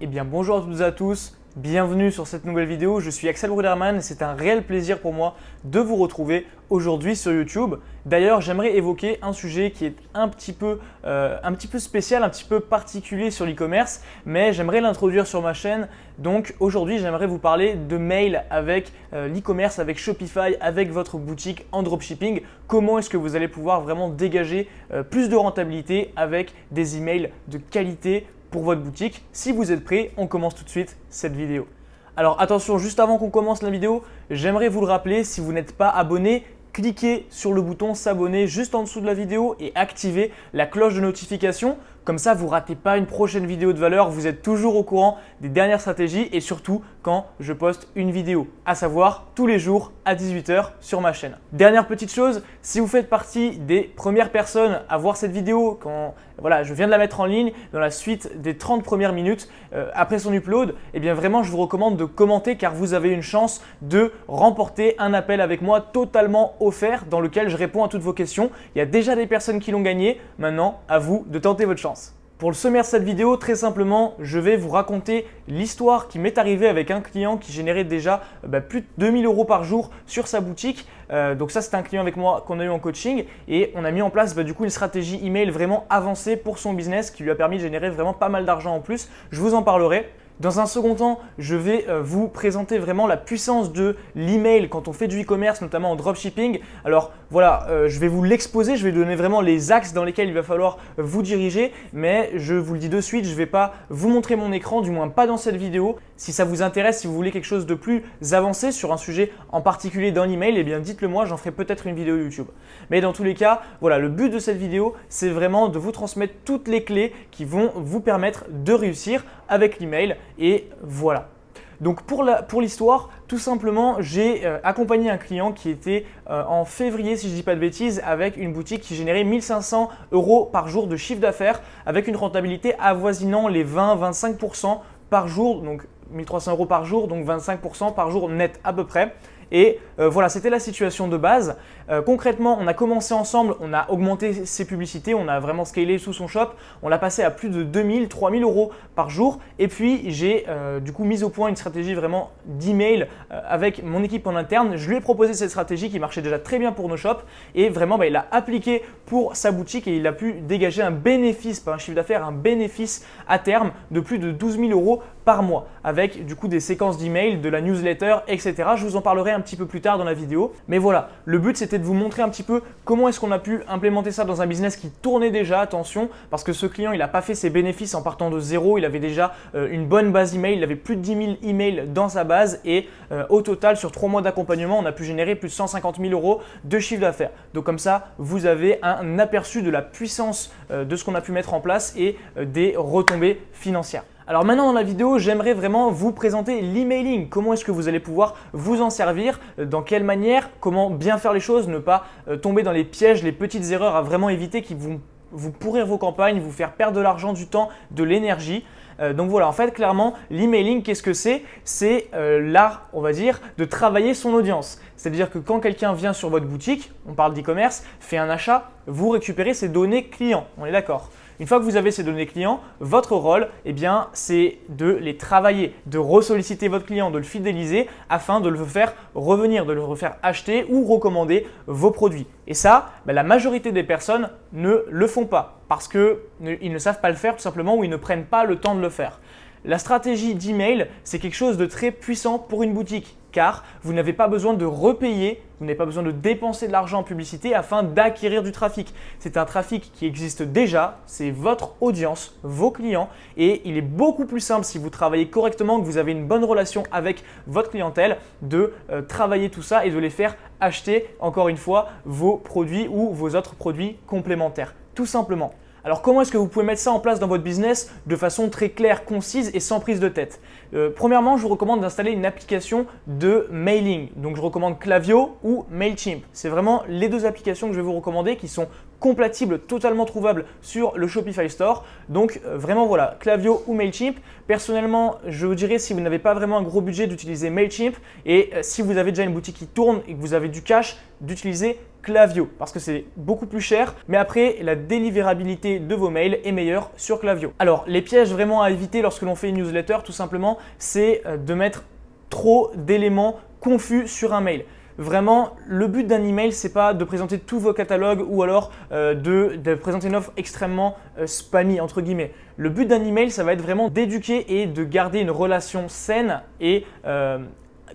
Eh bien bonjour à toutes et à tous, bienvenue sur cette nouvelle vidéo. Je suis Axel Bruderman et c'est un réel plaisir pour moi de vous retrouver aujourd'hui sur YouTube. D'ailleurs, j'aimerais évoquer un sujet qui est un petit peu spécial, un petit peu particulier sur l'e-commerce, mais j'aimerais l'introduire sur ma chaîne. Donc aujourd'hui, j'aimerais vous parler de mail avec l'e-commerce, avec Shopify, avec votre boutique en dropshipping. Comment est-ce que vous allez pouvoir vraiment dégager plus de rentabilité avec des emails de qualité pour votre boutique. Si vous êtes prêts, on commence tout de suite cette vidéo. Alors attention, juste avant qu'on commence la vidéo, j'aimerais vous le rappeler, si vous n'êtes pas abonné, cliquez sur le bouton s'abonner juste en dessous de la vidéo et activez la cloche de notification. Comme ça, vous ne ratez pas une prochaine vidéo de valeur, vous êtes toujours au courant des dernières stratégies et surtout quand je poste une vidéo, à savoir tous les jours à 18 h sur ma chaîne. Dernière petite chose, si vous faites partie des premières personnes à voir cette vidéo quand je viens de la mettre en ligne dans la suite des 30 premières minutes après son upload, eh bien vraiment je vous recommande de commenter car vous avez une chance de remporter un appel avec moi totalement offert dans lequel je réponds à toutes vos questions. Il y a déjà des personnes qui l'ont gagné, maintenant à vous de tenter votre chance. Pour le sommaire de cette vidéo, très simplement, je vais vous raconter l'histoire qui m'est arrivée avec un client qui générait déjà plus de 2000 € par jour sur sa boutique. Donc ça, c'est un client avec moi qu'on a eu en coaching et on a mis en place du coup une stratégie email vraiment avancée pour son business qui lui a permis de générer vraiment pas mal d'argent en plus. Je vous en parlerai. Dans un second temps, je vais vous présenter vraiment la puissance de l'email quand on fait du e-commerce, notamment en dropshipping. Alors voilà, je vais vous l'exposer, je vais donner vraiment les axes dans lesquels il va falloir vous diriger, mais je vous le dis de suite, je ne vais pas vous montrer mon écran, du moins pas dans cette vidéo. Si ça vous intéresse, si vous voulez quelque chose de plus avancé sur un sujet en particulier dans l'email, eh bien dites-le moi, j'en ferai peut-être une vidéo YouTube. Mais dans tous les cas, voilà, le but de cette vidéo, c'est vraiment de vous transmettre toutes les clés qui vont vous permettre de réussir avec l'email. Et voilà. Donc pour l'histoire, tout simplement, j'ai accompagné un client qui était en février, si je ne dis pas de bêtises, avec une boutique qui générait 1500 € par jour de chiffre d'affaires avec une rentabilité avoisinant les 20-25% par jour, donc 1300 € par jour, donc 25% par jour net à peu près. Et voilà, c'était la situation de base. Concrètement, on a commencé ensemble, on a augmenté ses publicités, on a vraiment scalé sous son shop, on l'a passé à plus de 2000, 3000 € par jour. Et puis, j'ai du coup mis au point une stratégie vraiment d'email avec mon équipe en interne. Je lui ai proposé cette stratégie qui marchait déjà très bien pour nos shops et vraiment, il l'a appliqué pour sa boutique et il a pu dégager un bénéfice, pas un chiffre d'affaires, un bénéfice à terme de plus de 12 000 € par mois avec du coup des séquences d'email, de la newsletter, etc. Je vous en parlerai un petit peu plus tard dans la vidéo. Mais voilà, le but c'était de vous montrer un petit peu comment est-ce qu'on a pu implémenter ça dans un business qui tournait déjà, attention, parce que ce client il n'a pas fait ses bénéfices en partant de zéro, il avait déjà une bonne base email, il avait plus de 10 000 emails dans sa base et au total sur 3 mois d'accompagnement, on a pu générer plus de 150 000 € de chiffre d'affaires. Donc comme ça, vous avez un aperçu de la puissance de ce qu'on a pu mettre en place et des retombées financières. Alors maintenant dans la vidéo, j'aimerais vraiment vous présenter l'emailing. Comment est-ce que vous allez pouvoir vous en servir, dans quelle manière, comment bien faire les choses, ne pas tomber dans les pièges, les petites erreurs à vraiment éviter qui vont vous pourrir vos campagnes, vous faire perdre de l'argent, du temps, de l'énergie. Donc voilà, en fait, clairement, l'emailing, qu'est-ce que c'est? C'est l'art, on va dire, de travailler son audience. C'est-à-dire que quand quelqu'un vient sur votre boutique, on parle d'e-commerce, fait un achat, vous récupérez ses données clients. On est d'accord? Une fois que vous avez ces données clients, votre rôle, c'est de les travailler, de ressolliciter votre client, de le fidéliser afin de le faire revenir, de le refaire acheter ou recommander vos produits. Et ça, la majorité des personnes ne le font pas parce qu'ils ne savent pas le faire tout simplement ou ils ne prennent pas le temps de le faire. La stratégie d'email, c'est quelque chose de très puissant pour une boutique car vous n'avez pas besoin de repayer, vous n'avez pas besoin de dépenser de l'argent en publicité afin d'acquérir du trafic. C'est un trafic qui existe déjà, c'est votre audience, vos clients et il est beaucoup plus simple si vous travaillez correctement, que vous avez une bonne relation avec votre clientèle de travailler tout ça et de les faire acheter encore une fois vos produits ou vos autres produits complémentaires, tout simplement. Alors comment est-ce que vous pouvez mettre ça en place dans votre business de façon très claire, concise et sans prise de tête? Premièrement, je vous recommande d'installer une application de mailing. Donc je recommande Klaviyo ou Mailchimp. C'est vraiment les deux applications que je vais vous recommander qui sont compatibles, totalement trouvables sur le Shopify Store. Donc vraiment voilà, Klaviyo ou Mailchimp. Personnellement, je vous dirais si vous n'avez pas vraiment un gros budget d'utiliser Mailchimp et si vous avez déjà une boutique qui tourne et que vous avez du cash, d'utiliser Klaviyo parce que c'est beaucoup plus cher, mais après la délivrabilité de vos mails est meilleure sur Klaviyo. Alors les pièges vraiment à éviter lorsque l'on fait une newsletter, tout simplement, c'est de mettre trop d'éléments confus sur un mail. Vraiment, le but d'un email, c'est pas de présenter tous vos catalogues ou alors de présenter une offre extrêmement spammy entre guillemets. Le but d'un email, ça va être vraiment d'éduquer et de garder une relation saine et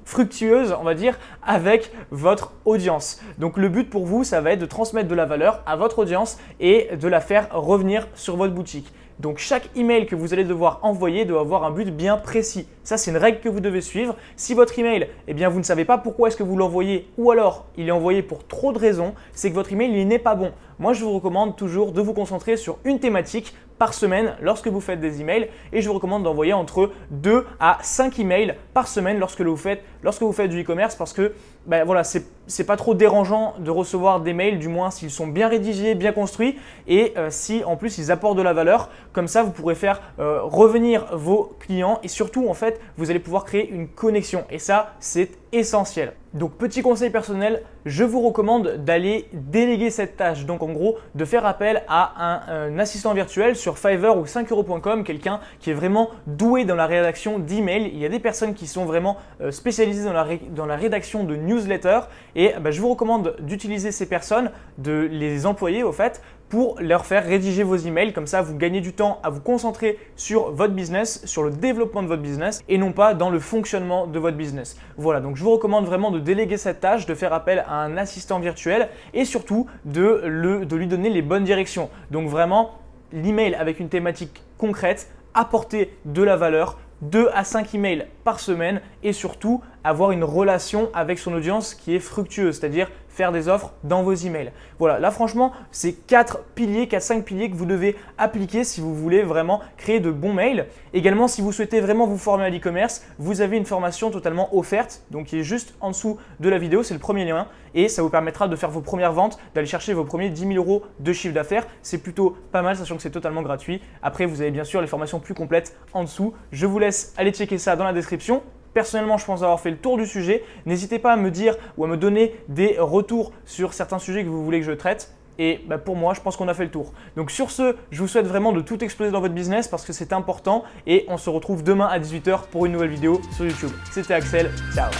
fructueuse, on va dire, avec votre audience. Donc le but pour vous, ça va être de transmettre de la valeur à votre audience et de la faire revenir sur votre boutique. Donc chaque email que vous allez devoir envoyer doit avoir un but bien précis. Ça, c'est une règle que vous devez suivre. Si votre email, eh bien, vous ne savez pas pourquoi est-ce que vous l'envoyez ou alors il est envoyé pour trop de raisons, c'est que votre email il n'est pas bon. Moi, je vous recommande toujours de vous concentrer sur une thématique par semaine lorsque vous faites des emails et je vous recommande d'envoyer entre 2 à 5 emails par semaine lorsque vous faites du e-commerce parce que voilà, c'est pas trop dérangeant de recevoir des mails, du moins s'ils sont bien rédigés, bien construits et si en plus ils apportent de la valeur. Comme ça, vous pourrez faire revenir vos clients et surtout en fait, vous allez pouvoir créer une connexion et ça, c'est essentiel. Donc petit conseil personnel, je vous recommande d'aller déléguer cette tâche. Donc en gros, de faire appel à un assistant virtuel sur Fiverr ou 5euros.com, quelqu'un qui est vraiment doué dans la rédaction d'emails. Il y a des personnes qui sont vraiment spécialisées dans la rédaction de newsletters et je vous recommande d'utiliser ces personnes, de les employer au fait pour leur faire rédiger vos emails. Comme ça, vous gagnez du temps à vous concentrer sur votre business, sur le développement de votre business et non pas dans le fonctionnement de votre business. Voilà, donc je vous recommande vraiment de déléguer cette tâche, de faire appel à un assistant virtuel et surtout de lui donner les bonnes directions. Donc vraiment, l'email avec une thématique concrète, apporter de la valeur, 2 à 5 emails par semaine et surtout avoir une relation avec son audience qui est fructueuse, c'est-à-dire faire des offres dans vos emails. Voilà, là franchement, c'est 4-5 piliers que vous devez appliquer si vous voulez vraiment créer de bons mails. Également, si vous souhaitez vraiment vous former à l'e-commerce, vous avez une formation totalement offerte, donc qui est juste en dessous de la vidéo, c'est le premier lien et ça vous permettra de faire vos premières ventes, d'aller chercher vos premiers 10 000 euros de chiffre d'affaires. C'est plutôt pas mal, sachant que c'est totalement gratuit. Après, vous avez bien sûr les formations plus complètes en dessous. Je vous laisse aller checker ça dans la description. Personnellement, je pense avoir fait le tour du sujet. N'hésitez pas à me dire ou à me donner des retours sur certains sujets que vous voulez que je traite. Et pour moi, je pense qu'on a fait le tour. Donc sur ce, je vous souhaite vraiment de tout exploser dans votre business parce que c'est important. Et on se retrouve demain à 18 h pour une nouvelle vidéo sur YouTube. C'était Axel, ciao.